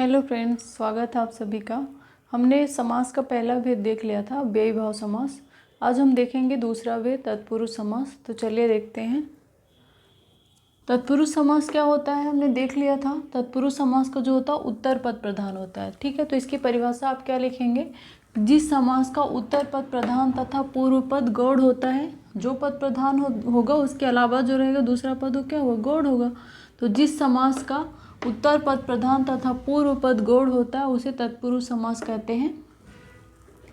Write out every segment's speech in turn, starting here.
Hello friends, स्वागत है आप सभी का। हमने समास का पहला भेद देख लिया था, व्ययी भाव समास। आज हम देखेंगे दूसरा भेद, तत्पुरुष समास। तो चलिए देखते हैं। तत्पुरुष समास क्या होता है, हमने देख लिया था। तत्पुरुष समास का जो होता है उत्तर पद प्रधान होता है। ठीक है, तो इसकी परिभाषा आप क्या लिखेंगे? जिस समास का उत्तर पद प्रधान तथा पूर्व पद गौड़ होता है, जो पद प्रधान होगा उसके अलावा जो रहेगा दूसरा पद वो क्या होगा? गौड़ होगा। तो जिस समास का उत्तर पद प्रधान तथा पूर्व पद गौड़ होता है उसे तत्पुरुष समास कहते हैं।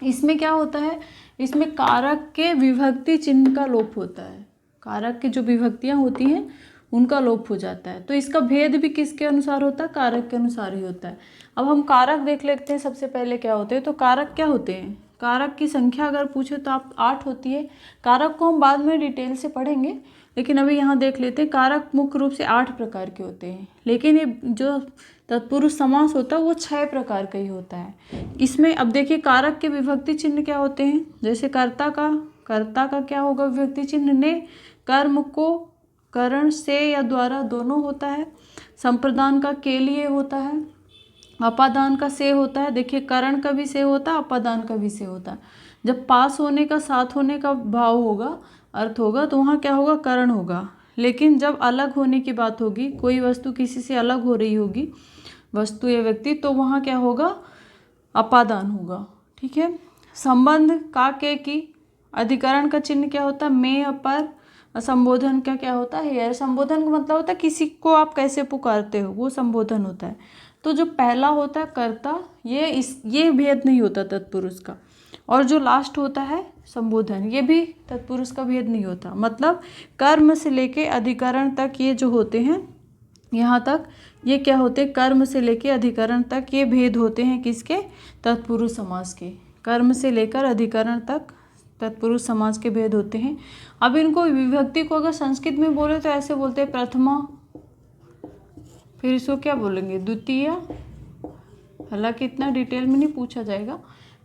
इसमें क्या होता है? इसमें कारक के विभक्ति चिन्ह का लोप होता है। कारक की जो विभक्तियां होती हैं उनका लोप हो जाता है। तो इसका भेद भी किसके अनुसार होता है? कारक के अनुसार ही होता है। अब हम कारक देख लेते हैं। सबसे पहले क्या होते हैं? तो कारक क्या होते हैं? कारक की संख्या अगर पूछे तो आप 8 होती है। कारक को हम बाद में डिटेल से पढ़ेंगे, लेकिन अभी यहाँ देख लेते हैं। कारक मुख्य रूप से 8 प्रकार के होते हैं, लेकिन ये जो तत्पुरुष समास होता है वो 6 प्रकार का ही होता है। इसमें अब देखिए कारक के विभक्ति चिन्ह क्या होते हैं। जैसे कर्ता का क्या होगा विभक्ति चिन्ह? ने। कर्म को करण से या द्वारा दोनों होता है। संप्रदान का के लिए होता है। अपादान का से होता है। देखिए करण का भी से होता है, अपादान का भी से होता है। जब पास होने का, साथ होने का भाव होगा, अर्थ होगा, तो वहाँ क्या होगा? करण होगा। लेकिन जब अलग होने की बात होगी, कोई वस्तु किसी से अलग हो रही होगी, वस्तु या व्यक्ति, तो वहाँ क्या होगा? अपादान होगा। ठीक है। संबंध का के की अधिकरण का चिन्ह क्या होता है? में, अपर। संबोधन का क्या होता है? हेयर। संबोधन का मतलब होता है किसी को आप कैसे पुकारते हो, वो संबोधन होता है। तो जो पहला होता है कर्ता, ये भेद नहीं होता तत्पुरुष का। और जो लास्ट होता है संबोधन, ये भी तत्पुरुष का भेद नहीं होता। मतलब कर्म से लेके अधिकरण तक ये जो होते हैं, यहाँ तक ये क्या होते हैं? कर्म से लेके अधिकरण तक ये भेद होते हैं किसके? तत्पुरुष समास के। कर्म से लेकर अधिकरण तक तत्पुरुष समास के भेद होते हैं। अब इनको विभक्ति को अगर संस्कृत में बोले तो ऐसे बोलते हैं प्रथमा, फिर इसको क्या बोलेंगे? द्वितीय। हालांकि इतना डिटेल में नहीं पूछा जाएगा,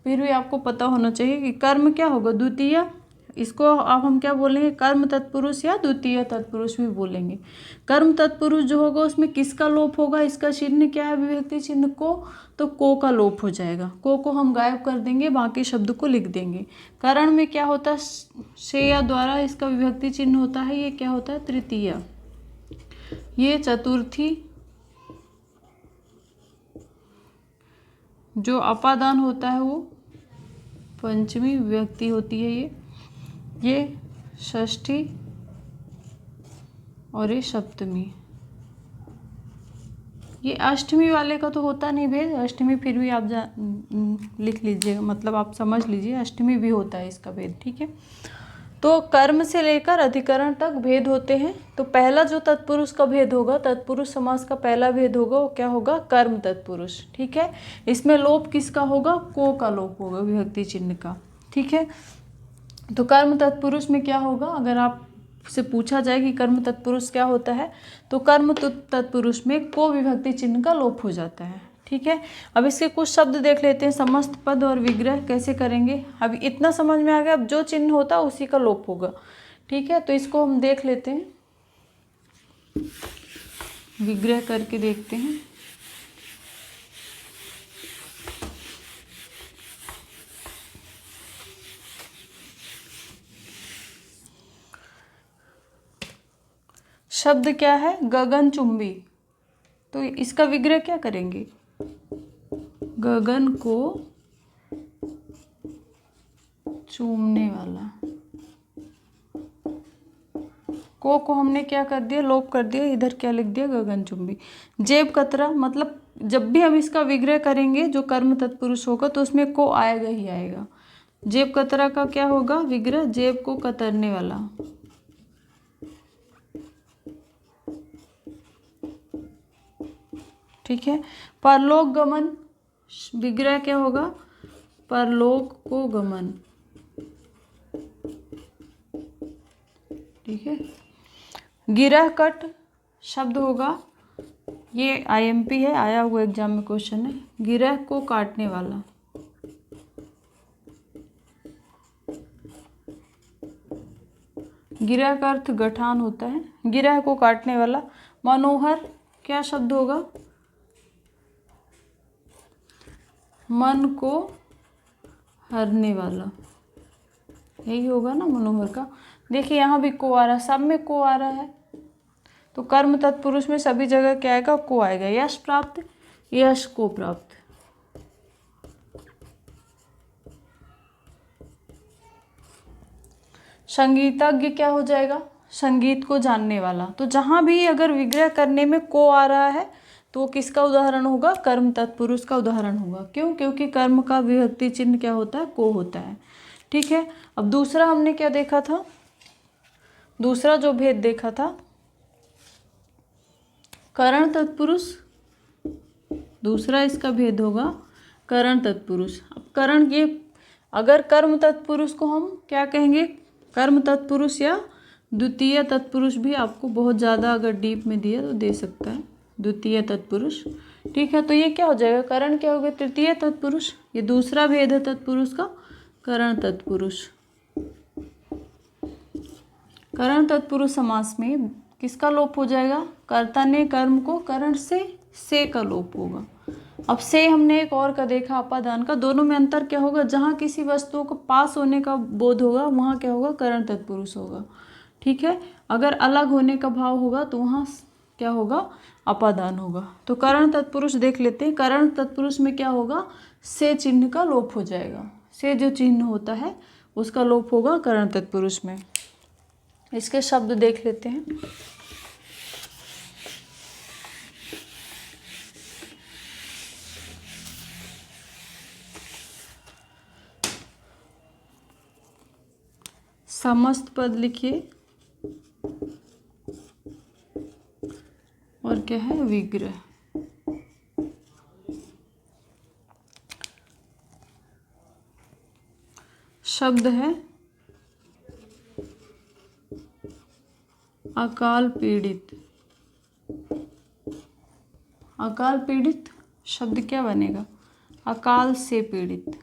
फिर भी आपको पता होना चाहिए कि कर्म क्या होगा? द्वितीय। इसको अब हम क्या बोलेंगे? कर्म तत्पुरुष या द्वितीय तत्पुरुष भी बोलेंगे। कर्म तत्पुरुष जो होगा उसमें किसका लोप होगा? इसका चिन्ह क्या है विभक्ति चिन्ह? को। तो को का लोप हो जाएगा। को हम गायब कर देंगे, बाकी शब्द को लिख देंगे। करण में क्या होता है? से या द्वारा इसका विभक्ति चिन्ह होता है। ये क्या होता है? तृतीय। ये चतुर्थी। जो अपादान होता है वो पंचमी विभक्ति होती है। ये षष्ठी और ये सप्तमी। ये अष्टमी वाले का तो होता नहीं भेद। अष्टमी फिर भी आप लिख लीजिएगा, मतलब आप समझ लीजिए अष्टमी भी होता है इसका भेद। ठीक है। तो कर्म से लेकर अधिकरण तक भेद होते हैं। तो पहला जो तत्पुरुष का भेद होगा, तत्पुरुष समास का पहला भेद होगा, वो क्या होगा? कर्म तत्पुरुष। ठीक है। इसमें लोप किसका होगा? को का लोप होगा, विभक्ति चिन्ह का। ठीक है। तो कर्म तत्पुरुष में क्या होगा? अगर आप से पूछा जाए कि कर्म तत्पुरुष क्या होता है, तो कर्म तत्पुरुष में को विभक्ति चिन्ह का लोप हो जाता है। ठीक है। अब इसके कुछ शब्द देख लेते हैं। समस्त पद और विग्रह कैसे करेंगे? अब इतना समझ में आ गया। अब जो चिन्ह होता है उसी का लोप होगा। ठीक है। तो इसको हम देख लेते हैं, विग्रह करके देखते हैं। शब्द क्या है? गगनचुंबी। तो इसका विग्रह क्या करेंगे? गगन को चूमने वाला। को हमने क्या कर दिया? लोप कर दिया। इधर क्या लिख दिया? गगनचुंबी। जेब कतरा, मतलब जब भी हम इसका विग्रह करेंगे जो कर्म तत्पुरुष होगा तो उसमें को आएगा ही आएगा। जेब कतरा का क्या होगा विग्रह? जेब को कतरने वाला। ठीक है। परलोक गमन, विग्रह क्या होगा? परलोक को गमन। ठीक है। गिरह कट शब्द होगा, ये आईएमपी है, आया हुआ एग्जाम में क्वेश्चन है। गिरह को काटने वाला। गिरह का अर्थ गठान होता है, गिरह को काटने वाला। मनोहर क्या शब्द होगा? मन को हरने वाला, यही होगा ना मनोहर का। देखिए यहाँ भी को आ रहा है, सब में को आ रहा है, तो कर्म तत्पुरुष में सभी जगह क्या आएगा, को आएगा। यश प्राप्त, यश को प्राप्त। संगीतज्ञ क्या हो जाएगा, संगीत को जानने वाला। तो जहाँ भी अगर विग्रह करने में को आ रहा है तो वो किसका उदाहरण होगा, कर्म तत्पुरुष का उदाहरण होगा। क्यों, क्योंकि कर्म का विभक्ति चिन्ह क्या होता है, को होता है। ठीक है, अब दूसरा हमने क्या देखा था, दूसरा जो भेद देखा था, करण तत्पुरुष, दूसरा इसका भेद होगा करण तत्पुरुष। अब करण, ये अगर कर्म तत्पुरुष को हम क्या कहेंगे, कर्म तत्पुरुष या द्वितीय तत्पुरुष भी आपको बहुत ज़्यादा अगर डीप में दिया तो दे सकता है, द्वितीय तत्पुरुष। ठीक है, तो ये क्या हो जाएगा, करण क्या हो गया, तृतीय तत्पुरुष। ये दूसरा भेद है तत्पुरुष का, करण तत्पुरुष। करण तत्पुरुष समास में किसका लोप हो जाएगा, कर्ता ने कर्म को करण से का लोप होगा। अब से हमने एक और का देखा, अपादान का। दोनों में अंतर क्या होगा, जहाँ किसी वस्तु को पास होने का बोध होगा वहाँ क्या होगा, करण तत्पुरुष होगा। ठीक है, अगर अलग होने का भाव होगा तो वहाँ क्या होगा, अपादान होगा। तो करण तत्पुरुष देख लेते हैं। करण तत्पुरुष में क्या होगा, से चिन्ह का लोप हो जाएगा। से जो चिन्ह होता है उसका लोप होगा करण तत्पुरुष में। इसके शब्द देख लेते हैं। समस्त पद लिखिए, और क्या है, विग्रह। शब्द है अकाल पीड़ित। अकाल पीड़ित शब्द क्या बनेगा, अकाल से पीड़ित।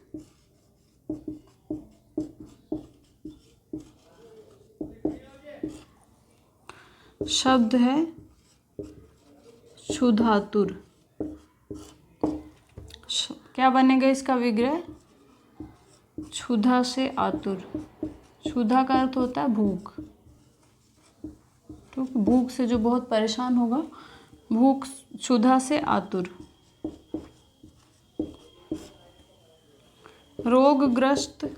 शब्द है क्षुधातुर। क्या बनेगा इसका विग्रह, क्षुधा से आतुर। क्षुधा का अर्थ होता है भूख, तो भूख से जो बहुत परेशान होगा, भूख, क्षुधा से आतुर। रोगग्रस्त,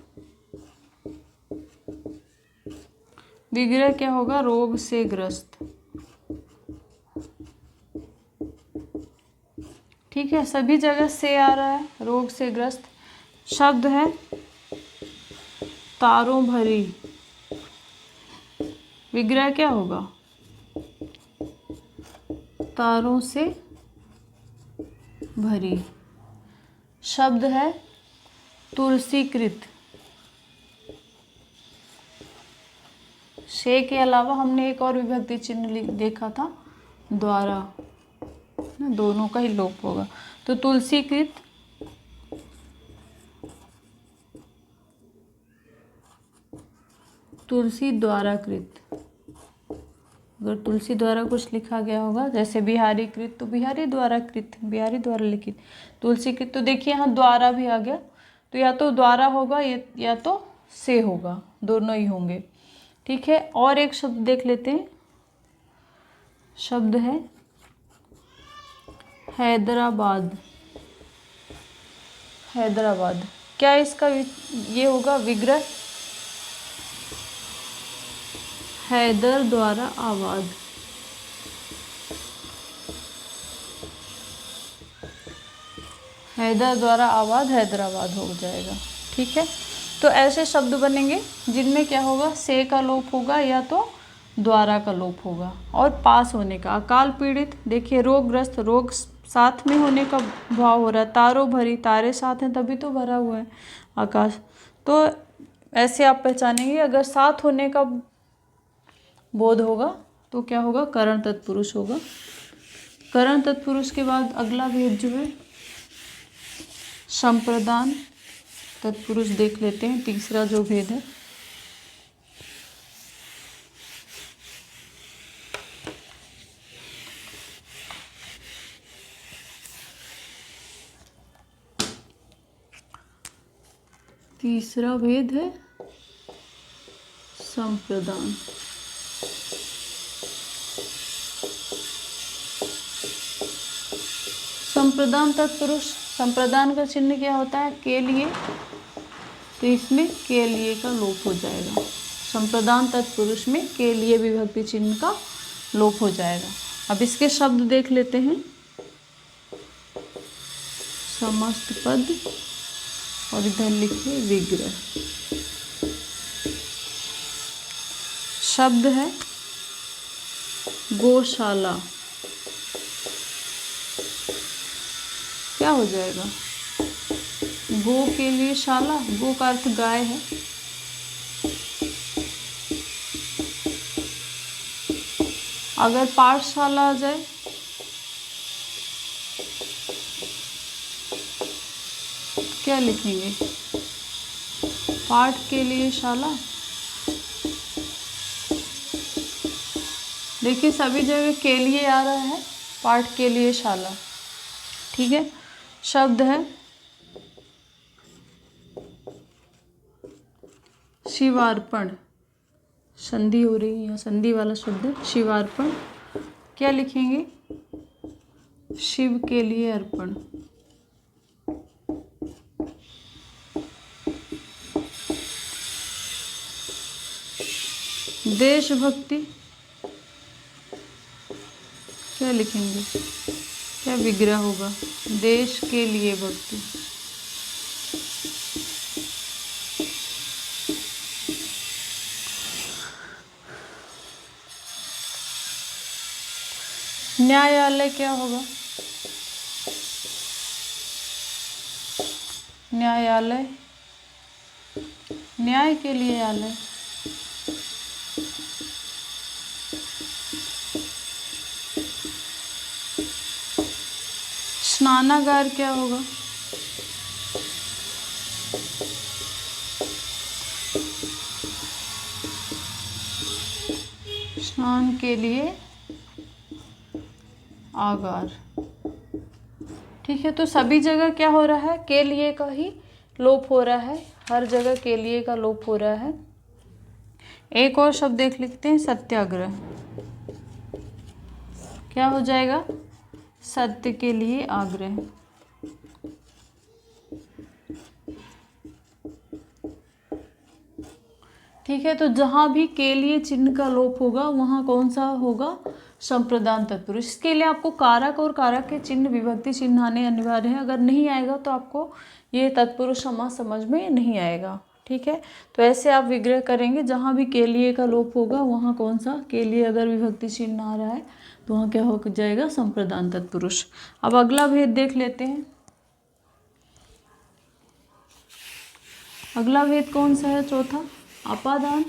विग्रह क्या होगा, रोग से ग्रस्त। ठीक है, सभी जगह से आ रहा है, रोग से ग्रस्त। शब्द है तारों भरी। विग्रह क्या होगा, तारों से भरी। शब्द है तुलसीकृत। से के अलावा हमने एक और विभक्ति चिन्ह देखा था, द्वारा, दोनों का ही लोप होगा। तो तुलसीकृत, तुलसी द्वारा कृत। अगर तुलसी द्वारा कुछ लिखा गया होगा, जैसे बिहारी कृत तो बिहारी द्वारा कृत, बिहारी द्वारा लिखित। तुलसी कृत, तो देखिए यहाँ द्वारा भी आ गया, तो या तो द्वारा होगा या तो से होगा, दोनों ही होंगे। ठीक है, और एक शब्द देख लेते हैं। शब्द है हैदराबाद। हैदराबाद, क्या इसका ये होगा विग्रह, हैदर द्वारा आबाद। हैदर द्वारा आबाद हैदराबाद हो जाएगा। ठीक है, तो ऐसे शब्द बनेंगे जिनमें क्या होगा, से का लोप होगा या तो द्वारा का लोप होगा, और पास होने का। अकाल पीड़ित, देखिए रोगग्रस्त, रोग साथ में होने का भाव हो रहा है। तारों भरी, तारे साथ हैं तभी तो भरा हुआ है आकाश। तो ऐसे आप पहचानेंगे, अगर साथ होने का बोध होगा तो क्या होगा, करण तत्पुरुष होगा। करण तत्पुरुष के बाद अगला भेद जो है संप्रदान तत्पुरुष देख लेते हैं, तीसरा जो भेद है। तीसरा भेद है संप्रदान। संप्रदान तत्पुरुष, संप्रदान का चिन्ह क्या होता है? के लिए, तो इसमें के लिए का लोप हो जाएगा। संप्रदान तत्पुरुष में के लिए विभक्ति चिन्ह का लोप हो जाएगा। अब इसके शब्द देख लेते हैं। समस्त पद और इधर लिखिए विग्रह। शब्द है गौशाला, क्या हो जाएगा? गो के लिए शाला, गो का अर्थ गाय है। अगर पाठशाला आ जाए, क्या लिखेंगे? पाठ के लिए शाला। देखिए सभी जगह के लिए आ रहा है, पाठ के लिए शाला। ठीक है। शब्द है शिवार्पण, संधि हो रही है, यहाँ संधि वाला शब्द है शिवार्पण। क्या लिखेंगे? शिव के लिए अर्पण। देशभक्ति, क्या लिखेंगे? क्या विग्रह होगा? देश के लिए भक्ति। न्यायालय क्या होगा? न्यायालय, न्याय के लिए आलय। स्नानागार क्या होगा? स्नान के लिए आगार। ठीक है, तो सभी जगह क्या हो रहा है? के लिए का ही लोप हो रहा है, हर जगह के लिए का लोप हो रहा है। एक और शब्द देख लिखते हैं, सत्याग्रह। क्या हो जाएगा? सत्य के लिए आग्रह। ठीक है, तो जहाँ भी के लिए चिन्ह का लोप होगा वहाँ कौन सा होगा? संप्रदान तत्पुरुष। इसके लिए आपको कारक और कारक के चिन्ह, विभक्ति चिन्ह आने अनिवार्य है। अगर नहीं आएगा तो आपको ये तत्पुरुष समास समझ में नहीं आएगा। ठीक है, तो ऐसे आप विग्रह करेंगे, जहाँ भी के लिए का लोप होगा वहाँ कौन सा? के लिए अगर विभक्ति चिन्ह आ रहा है तो वहाँ क्या हो जाएगा? संप्रदान तत्पुरुष। अब अगला भेद देख लेते हैं। अगला भेद कौन सा है? चौथा, अपादान।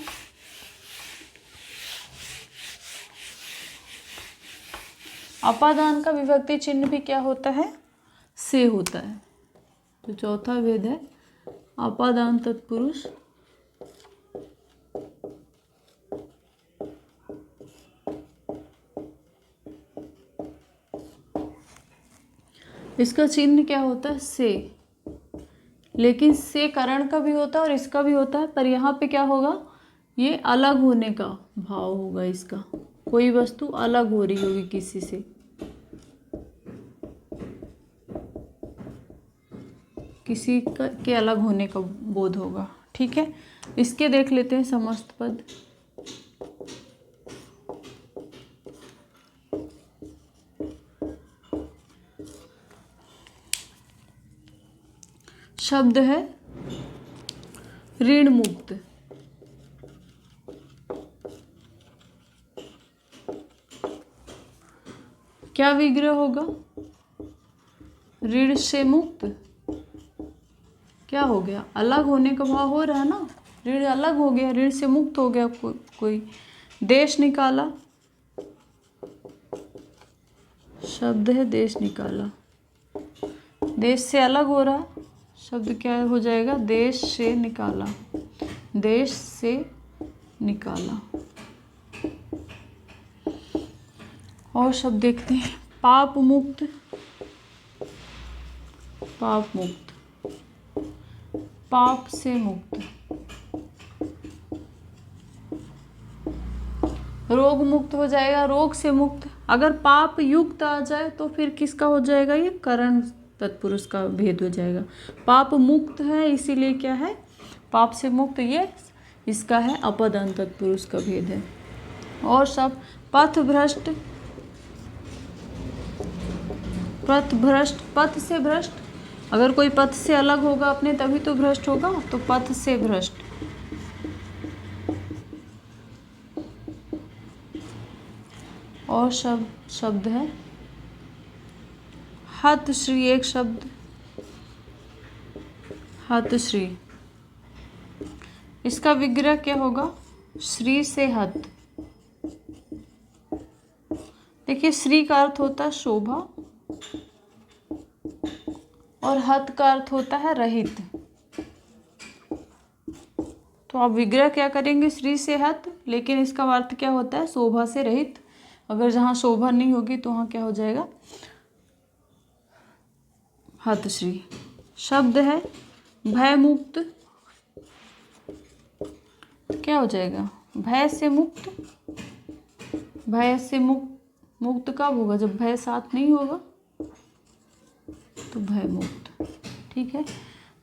अपादान का विभक्ति चिन्ह भी क्या होता है? से होता है। तो चौथा भेद है अपादान तत्पुरुष। इसका चिन्ह क्या होता है? से। लेकिन से करण का भी होता है और इसका भी होता है, पर यहाँ पे क्या होगा? ये अलग होने का भाव होगा इसका। कोई वस्तु अलग हो रही होगी किसी से, किसी का के अलग होने का बोध होगा। ठीक है, इसके देख लेते हैं समस्त पद। शब्द है ऋण मुक्त। क्या विग्रह होगा? ऋण से मुक्त। क्या हो गया? अलग होने का भाव हो रहा है ना, ऋण अलग हो गया, ऋण से मुक्त हो गया कोई। देश निकाला, शब्द है देश निकाला। देश से अलग हो रहा, शब्द क्या हो जाएगा? देश से निकाला। देश से निकाला। और शब्द देखते हैं, पाप मुक्त। पाप मुक्त। पाप से मुक्त, रोग मुक्त हो जाएगा, रोग से मुक्त। अगर पाप युक्त आ जाए तो फिर किसका हो जाएगा, ये करण तत्पुरुष का भेद हो जाएगा। पाप मुक्त है इसीलिए क्या है, पाप से मुक्त, ये इसका है अपदान तत्पुरुष का भेद है। और सब पथ भ्रष्ट, पथ भ्रष्ट, पथ से भ्रष्ट, अगर कोई पथ से अलग होगा अपने तभी तो भ्रष्ट होगा, तो पथ से भ्रष्ट। और शब्द है हतश्री, एक शब्द हतश्री, इसका विग्रह क्या होगा, श्री से हत। देखिए श्री का अर्थ होता है शोभा और हत का अर्थ होता है रहित। तो आप विग्रह क्या करेंगे, श्री से हत, लेकिन इसका अर्थ क्या होता है, शोभा से रहित। अगर जहाँ शोभा नहीं होगी तो वहाँ क्या हो जाएगा, हतश्री। शब्द है भय मुक्त, क्या हो जाएगा, भय से मुक्त। भय से मुक्त कब होगा, जब भय साथ नहीं होगा, तो भय मुक्त। ठीक है,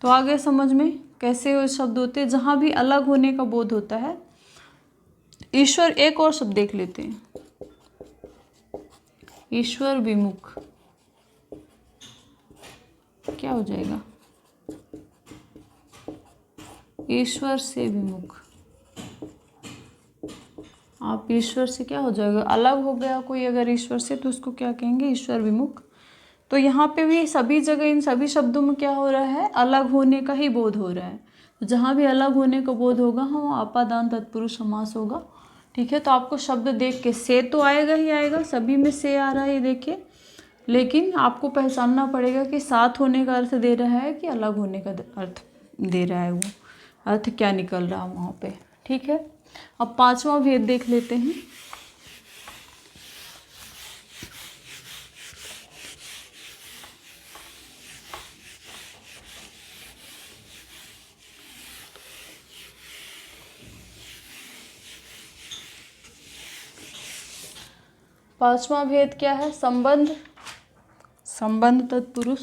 तो आगे समझ में कैसे वो शब्द होते हैं जहाँ भी अलग होने का बोध होता है। ईश्वर, एक और शब्द देख लेते हैं, ईश्वर विमुख, क्या हो जाएगा, ईश्वर से विमुख। आप ईश्वर से क्या हो जाएगा, अलग हो गया कोई अगर ईश्वर से, तो उसको क्या कहेंगे, ईश्वर विमुख। तो यहाँ पे भी सभी जगह इन सभी शब्दों में क्या हो रहा है, अलग होने का ही बोध हो रहा है। तो जहाँ भी अलग होने का बोध होगा वहाँ अपादान तत्पुरुष समास होगा। ठीक है, तो आपको शब्द देख के, से तो आएगा ही आएगा, सभी में से आ रहा है ये देखिए, लेकिन आपको पहचानना पड़ेगा कि साथ होने का अर्थ दे रहा है कि अलग होने का अर्थ दे रहा है, वो अर्थ क्या निकल रहा है वहाँ पे। ठीक है, अब पांचवा भेद देख लेते हैं। पांचवा भेद क्या है, संबंध, संबंध तत्पुरुष,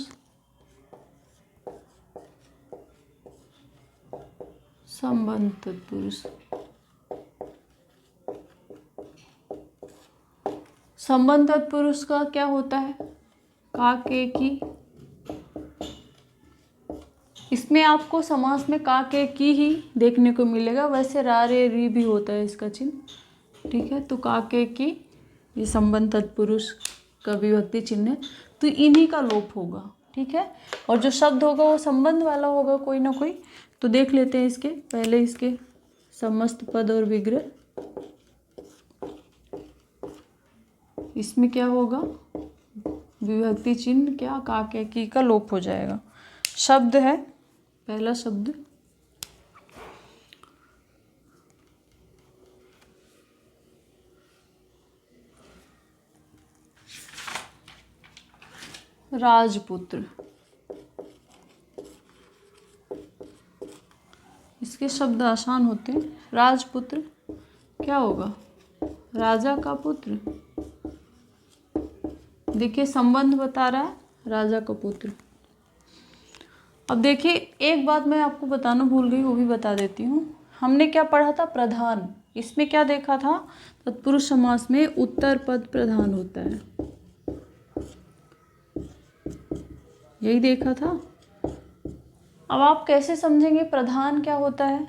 संबंध तत्पुरुष। संबंध तत्पुरुष का क्या होता है, का के की। इसमें आपको समास में का के की ही देखने को मिलेगा, वैसे रा रे री भी होता है इसका चिन्ह। ठीक है, तो का के की ये संबंध तत्पुरुष का विभक्ति चिन्ह है, तो इन्हीं का लोप होगा। ठीक है, और जो शब्द होगा वो संबंध वाला होगा कोई ना कोई। तो देख लेते हैं इसके पहले, इसके समस्त पद और विग्रह। इसमें क्या होगा, विभक्ति चिन्ह क्या, का के की का लोप हो जाएगा। शब्द है, पहला शब्द राजपुत्र। इसके शब्द आसान होते हैं। राजपुत्र क्या होगा, राजा का पुत्र। देखिए संबंध बता रहा है राजा का पुत्र। अब देखिए एक बात मैं आपको बताना भूल गई, वो भी बता देती हूँ। हमने क्या पढ़ा था, प्रधान। इसमें क्या देखा था, तत्पुरुष समास में उत्तर पद प्रधान होता है, यही देखा था। अब आप कैसे समझेंगे प्रधान क्या होता है।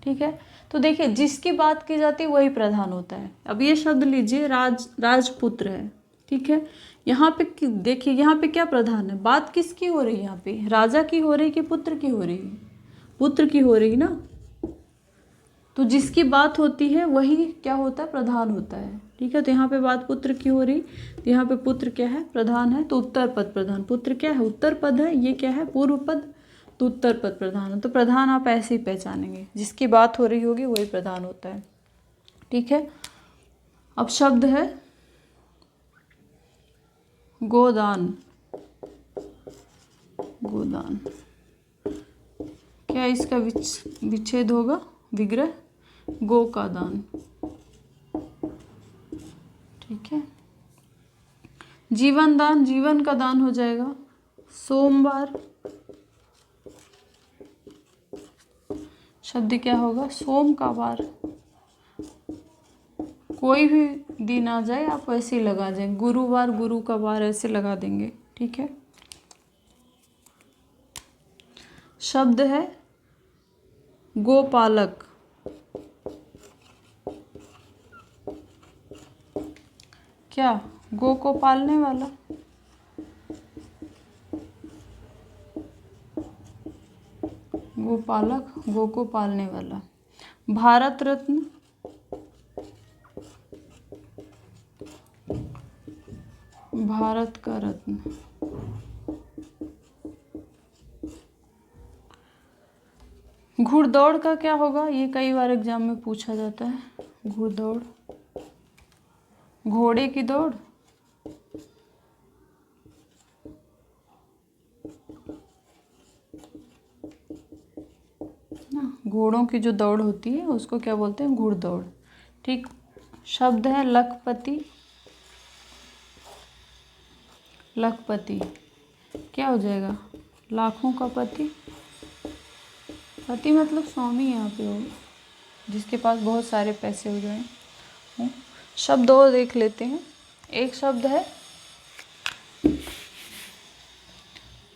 ठीक है, तो देखिए जिसकी बात की जाती है वही प्रधान होता है। अब ये शब्द लीजिए, राजपुत्र है। ठीक है, यहाँ पे देखिए, यहाँ पे क्या प्रधान है, बात किसकी हो रही है, यहाँ पे राजा की हो रही कि पुत्र की हो रही है, पुत्र की हो रही ना। तो जिसकी बात होती है वही क्या होता है, प्रधान होता है। ठीक है, तो यहाँ पे बात पुत्र की हो रही, तो यहाँ पे पुत्र क्या है, प्रधान है। तो उत्तर पद प्रधान, पुत्र क्या है, उत्तर पद है, ये क्या है, पूर्व पद, तो उत्तर पद प्रधान है। तो प्रधान आप ऐसे ही पहचानेंगे, जिसकी बात हो रही होगी वही प्रधान होता है। ठीक है, अब शब्द है गोदान। गोदान क्या इसका विच्छेद होगा? विग्रह गो का दान। ठीक है। जीवन दान, जीवन का दान हो जाएगा। सोमवार, शब्द क्या होगा? सोम का वार। कोई भी दिन आ जाए आप वैसे ही लगा दें, गुरुवार, गुरु का वार ऐसे लगा देंगे। ठीक है। शब्द है गोपालक। क्या? गो को पालने वाला। गोपालक, गो को पालने वाला। भारत रत्न, भारत का रत्न। घुड़दौड़ का क्या होगा? ये कई बार एग्जाम में पूछा जाता है। घुड़दौड़, घोड़े की दौड़। ना, घोड़ों की जो दौड़ होती है उसको क्या बोलते हैं? घुड़दौड़। ठीक। शब्द है लखपति। लखपति क्या हो जाएगा? लाखों का पति। पति मतलब स्वामी यहाँ पे हो, जिसके पास बहुत सारे पैसे हो जाए। शब्द और देख लेते हैं। एक शब्द है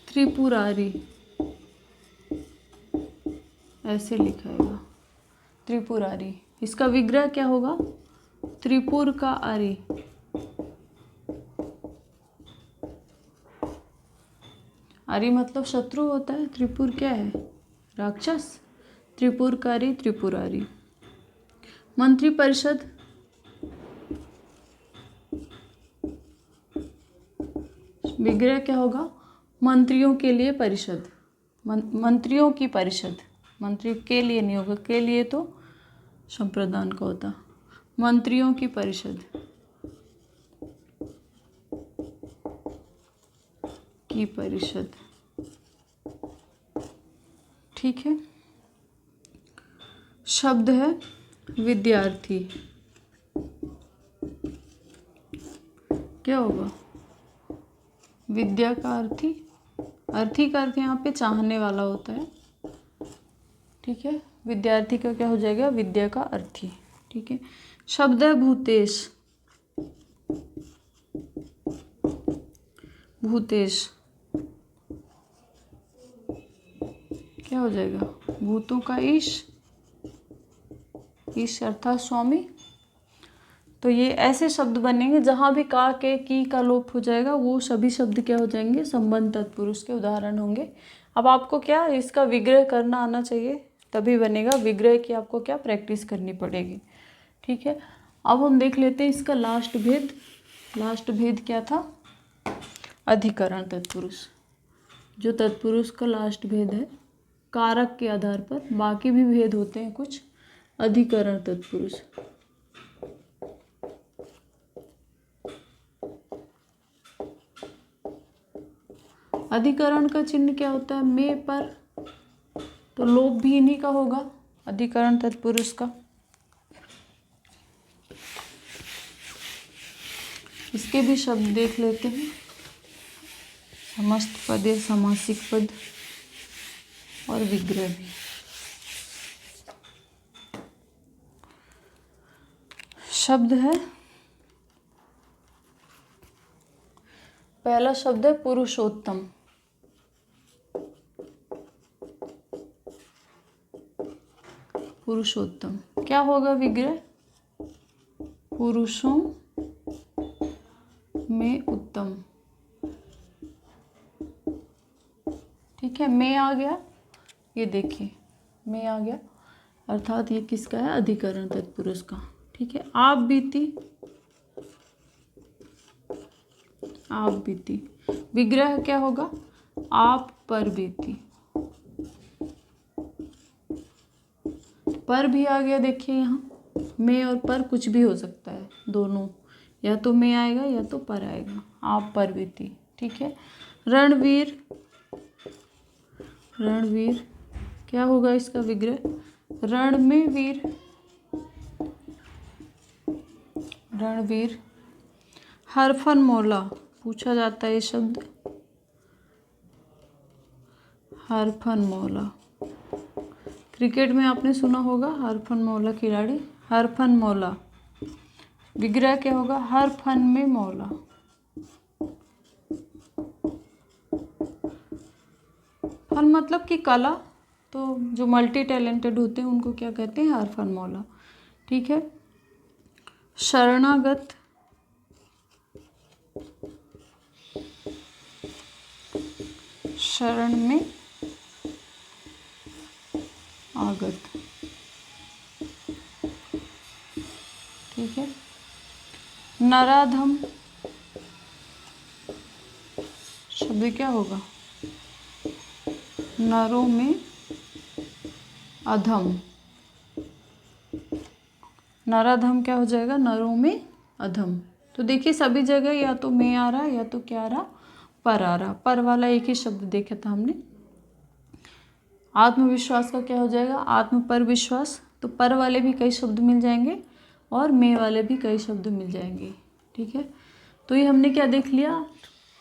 त्रिपुरारी, ऐसे लिखाएगा त्रिपुरारी। इसका विग्रह क्या होगा? त्रिपुर का आरी। आरी मतलब शत्रु होता है। त्रिपुर क्या है? राक्षस। त्रिपुरकारी, त्रिपुरारी। मंत्रिपरिषद, विग्रह क्या होगा? मंत्रियों के लिए परिषद। मंत्रियों की परिषद। मंत्री के लिए नहीं होगा, के लिए तो संप्रदान का होता। मंत्रियों की परिषद की परिषद। ठीक है। शब्द है विद्यार्थी। क्या होगा? विद्या का अर्थी। अर्थी का अर्थ यहाँ पे चाहने वाला होता है। ठीक है। विद्यार्थी का क्या हो जाएगा? विद्या का अर्थी। ठीक है। शब्द है भूतेश। भूतेश क्या हो जाएगा? भूतों का ईश। ईश अर्थात स्वामी। तो ये ऐसे शब्द बनेंगे जहाँ भी का, के, की का लोप हो जाएगा, वो सभी शब्द क्या हो जाएंगे? संबंध तत्पुरुष के उदाहरण होंगे। अब आपको क्या इसका विग्रह करना आना चाहिए, तभी बनेगा। विग्रह की आपको क्या प्रैक्टिस करनी पड़ेगी। ठीक है। अब हम देख लेते हैं इसका लास्ट भेद। लास्ट भेद क्या था? अधिकरण तत्पुरुष। जो तत्पुरुष का लास्ट भेद है कारक के आधार पर, बाकी भी भेद होते हैं कुछ। अधिकरण तत्पुरुष। अधिकरण का चिन्ह क्या होता है? में पर, तो लोप भी इन्हीं का होगा, अधिकरण तत्पुरुष का। इसके भी शब्द देख लेते हैं। समस्त पद या समासिक पद और विग्रह भी। शब्द है, पहला शब्द है पुरुषोत्तम। पुरुषोत्तम क्या होगा? विग्रह पुरुषों में उत्तम। ठीक है। में आ गया, ये देखिए में आ गया, अर्थात ये किसका है? अधिकरण तत्पुरुष का। ठीक है। आप बीती, आप बीती। विग्रह क्या होगा? आप पर बीती। पर भी आ गया, देखिए यहाँ में और पर कुछ भी हो सकता है, दोनों, या तो में आएगा या तो पर आएगा। आप पर बीती। ठीक है। रणवीर, रणवीर क्या होगा इसका विग्रह? रण में वीर, रणवीर। हरफन मौला पूछा जाता है ये शब्द, हरफन मौला। क्रिकेट में आपने सुना होगा हरफन मौला खिलाड़ी, हरफन मौला। विग्रह क्या होगा? हर फन में मौला। फन मतलब कि कला, तो जो मल्टी टैलेंटेड होते हैं उनको क्या कहते हैं? हर फन मौला। ठीक है। शरणागत, शरण में आगत। ठीक है। नराधम शब्द क्या होगा? नरों में अधम। नराधम क्या हो जाएगा? नरों में अधम। तो देखिए सभी जगह या तो में आ रहा या तो क्या आ रहा? पर आ रहा। पर वाला एक ही शब्द देखा था हमने। आत्मविश्वास का क्या हो जाएगा? आत्म पर विश्वास। तो पर वाले भी कई शब्द मिल जाएंगे और में वाले भी कई शब्द मिल जाएंगे। ठीक है। तो ये हमने क्या देख लिया?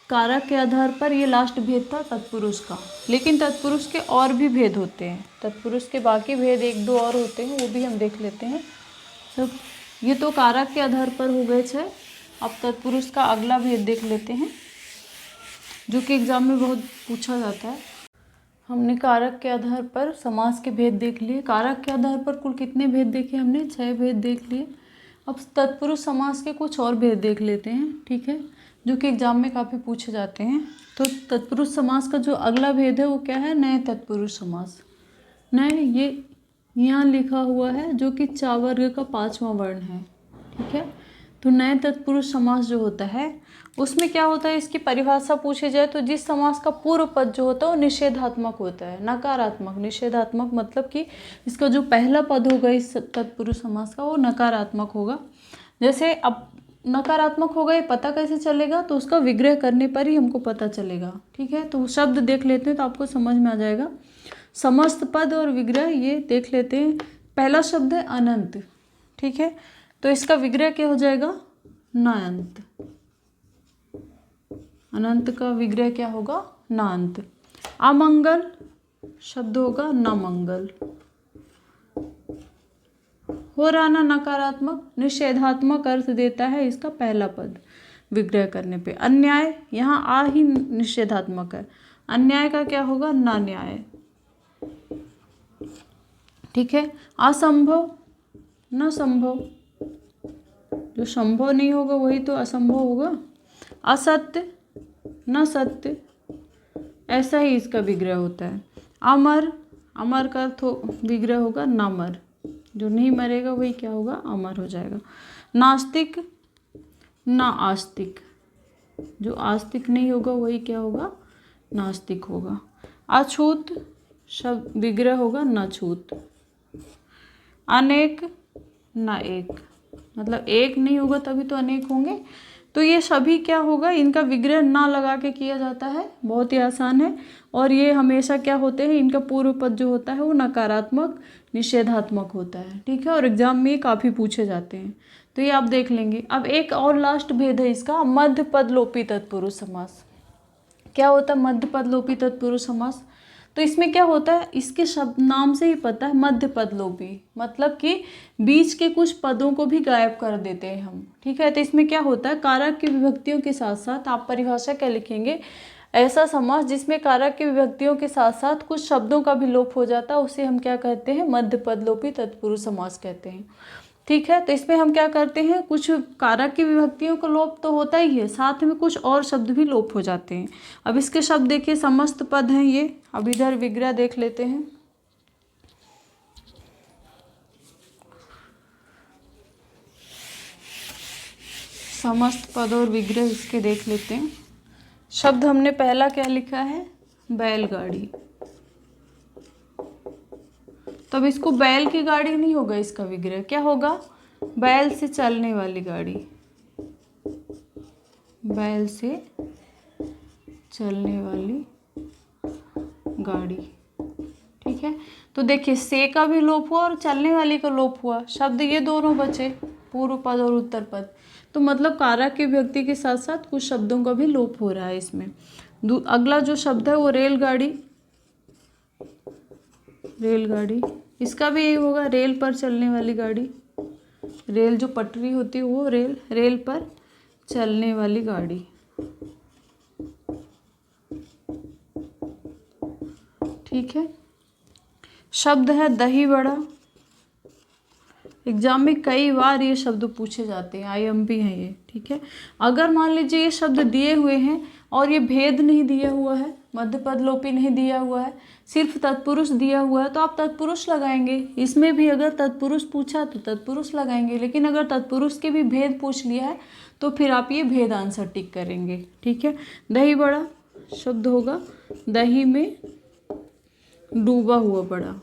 कारक के आधार पर ये लास्ट भेद था तत्पुरुष का। लेकिन तत्पुरुष के और भी भेद होते हैं। तत्पुरुष के बाकी भेद एक दो और होते हैं, वो भी हम देख लेते हैं। तो ये तो कारक के आधार पर हो गए 6। अब तत्पुरुष का अगला भेद देख लेते हैं, जो कि एग्जाम में बहुत पूछा जाता है। हमने कारक के आधार पर समास के भेद देख लिए। कारक के आधार पर कुल कितने भेद देखे हमने? 6 भेद देख लिए। अब तत्पुरुष समास के कुछ और भेद देख लेते हैं। ठीक है, जो कि एग्जाम में काफ़ी पूछे जाते हैं। तो तत्पुरुष समास का जो अगला भेद है वो क्या है? नए तत्पुरुष समास। नए ये यहाँ लिखा हुआ है, जो कि चा वर्ग का 5वां वर्ण है। ठीक है। तो नए तत्पुरुष समास जो होता है उसमें क्या होता है? इसकी परिभाषा पूछी जाए तो जिस समास का पूर्व पद जो होता है वो निषेधात्मक होता है, नकारात्मक। निषेधात्मक मतलब कि इसका जो पहला पद होगा इस तत्पुरुष समास का वो नकारात्मक होगा। जैसे अब नकारात्मक होगा, ये पता कैसे चलेगा? तो उसका विग्रह करने पर ही हमको पता चलेगा। ठीक है। तो शब्द देख लेते हैं तो आपको समझ में आ जाएगा। समस्त पद और विग्रह ये देख लेते हैं। पहला शब्द है अनंत। ठीक है। तो इसका विग्रह क्या हो जाएगा? नायंत। अनंत का विग्रह क्या होगा? नांत। अमंगल शब्द होगा न मंगल। हो राना नकारात्मक, निषेधात्मक अर्थ देता है इसका पहला पद विग्रह करने पे। अन्याय, यहाँ आ ही निषेधात्मक है। अन्याय का क्या होगा? न न्याय। ठीक है। असंभव, न संभव। जो संभव नहीं होगा वही तो असंभव होगा। असत्य, न सत्य। ऐसा ही इसका विग्रह होता है। अमर, अमर का विग्रह होगा नामर। जो नहीं मरेगा वही क्या होगा? अमर हो जाएगा। नास्तिक, ना आस्तिक। जो आस्तिक नहीं होगा वही क्या होगा? नास्तिक होगा। अछूत शब्द विग्रह होगा न छूत। अनेक, ना एक। मतलब एक नहीं होगा तभी तो अनेक होंगे। तो ये सभी क्या होगा? इनका विग्रह ना लगा के किया जाता है। बहुत ही आसान है। और ये हमेशा क्या होते हैं? इनका पूर्व पद जो होता है वो नकारात्मक निषेधात्मक होता है। ठीक है। और एग्जाम में काफ़ी पूछे जाते हैं, तो ये आप देख लेंगे। अब एक और लास्ट भेद है इसका, मध्य पद लोपी तत्पुरुष समास। क्या होता है मध्य पद लोपी तत्पुरुष समास? तो इसमें क्या होता है? इसके शब्द नाम से ही पता है, मध्य पद लोपी मतलब कि बीच के कुछ पदों को भी गायब कर देते हैं हम। ठीक है। तो इसमें क्या होता है? कारक की विभक्तियों के साथ साथ आप परिभाषा क्या लिखेंगे? ऐसा समास जिसमें कारक की विभक्तियों के साथ साथ कुछ शब्दों का भी लोप हो जाता है, उसे हम क्या कहते हैं? मध्य पद लोपी तत्पुरुष समास कहते हैं। ठीक है। तो इसमें हम क्या करते हैं? कुछ कारक की विभक्तियों का लोप तो होता ही है, साथ में कुछ और शब्द भी लोप हो जाते हैं। अब इसके शब्द देखिए, समस्त पद हैं ये। अब इधर विग्रह देख लेते हैं। समस्त पद और विग्रह इसके देख लेते हैं। शब्द हमने पहला क्या लिखा है? बैलगाड़ी। तब इसको बैल की गाड़ी नहीं होगा, इसका विग्रह क्या होगा? बैल से चलने वाली गाड़ी। बैल से चलने वाली गाड़ी। ठीक ठीक है। तो देखिए से का भी लोप हुआ और चलने वाली का लोप हुआ, शब्द ये दोनों बचे, पूर्व पद और उत्तर पद। तो मतलब कारक की विभक्ति के साथ साथ कुछ शब्दों का भी लोप हो रहा है इसमें। अगला जो शब्द है वो रेलगाड़ी, रेलगाड़ी, इसका भी यही होगा, रेल पर चलने वाली गाड़ी। रेल जो पटरी होती है वो रेल, रेल पर चलने वाली गाड़ी। ठीक है। शब्द है दही बड़ा। एग्जाम में कई बार ये शब्द पूछे जाते हैं, IMP हैं ये। ठीक है। अगर मान लीजिए ये शब्द दिए हुए हैं और ये भेद नहीं दिया हुआ है, मध्य पद लोपी नहीं दिया हुआ है, सिर्फ तत्पुरुष दिया हुआ है, तो आप तत्पुरुष लगाएंगे। इसमें भी अगर तत्पुरुष पूछा तो तत्पुरुष लगाएंगे, लेकिन अगर तत्पुरुष के भी भेद पूछ लिया है तो फिर आप ये भेद आंसर टिक करेंगे। ठीक है। दही बड़ा शब्द होगा दही में डूबा हुआ बड़ा।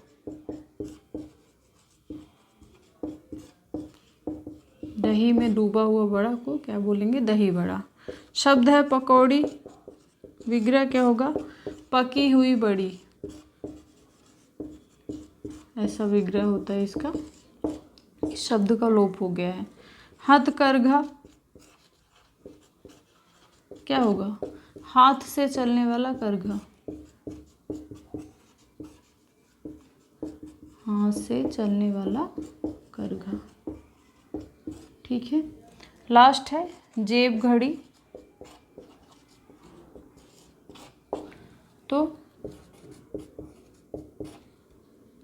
दही में डूबा हुआ बड़ा को क्या बोलेंगे? दही बड़ा। शब्द है पकौड़ी, विग्रह क्या होगा? पकी हुई बड़ी, ऐसा विग्रह होता है इसका। इस शब्द का लोप हो गया है। हथकरघा क्या होगा? हाथ से चलने वाला करघा, हाथ से चलने वाला करघा। ठीक है। लास्ट है जेब घड़ी। तो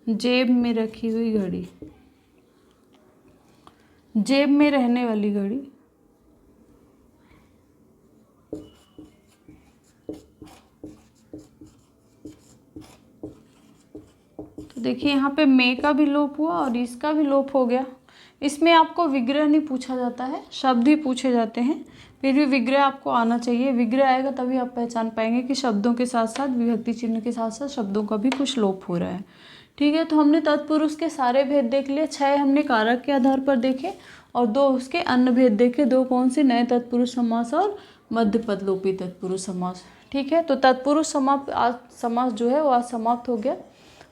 जेब में रखी हुई घड़ी, जेब में रहने वाली घड़ी। तो देखिए यहाँ पे में का भी लोप हुआ और इसका भी लोप हो गया। इसमें आपको विग्रह नहीं पूछा जाता है, शब्द ही पूछे जाते हैं। फिर भी विग्रह आपको आना चाहिए, विग्रह आएगा तभी आप पहचान पाएंगे कि शब्दों के साथ साथ विभक्ति चिन्ह के साथ साथ शब्दों का भी कुछ लोप हो रहा है। ठीक है। तो हमने तत्पुरुष के सारे भेद देख लिए, 6 हमने कारक के आधार पर देखे और 2 उसके अन्य भेद देखे। 2 कौन से? नए तत्पुरुष समास और मध्य पद लोपी तत्पुरुष समास। ठीक है। तो तत्पुरुष समास जो है वो आज समाप्त हो गया।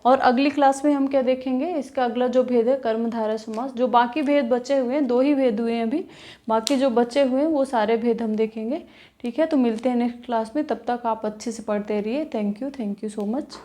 और अगली क्लास में हम क्या देखेंगे? इसका अगला जो भेद है कर्मधारय समास। जो बाकी भेद बचे हुए हैं, 2 ही भेद हुए हैं अभी, बाकी जो बचे हुए हैं वो सारे भेद हम देखेंगे। ठीक है। तो मिलते हैं नेक्स्ट क्लास में, तब तक आप अच्छे से पढ़ते रहिए। Thank you so much.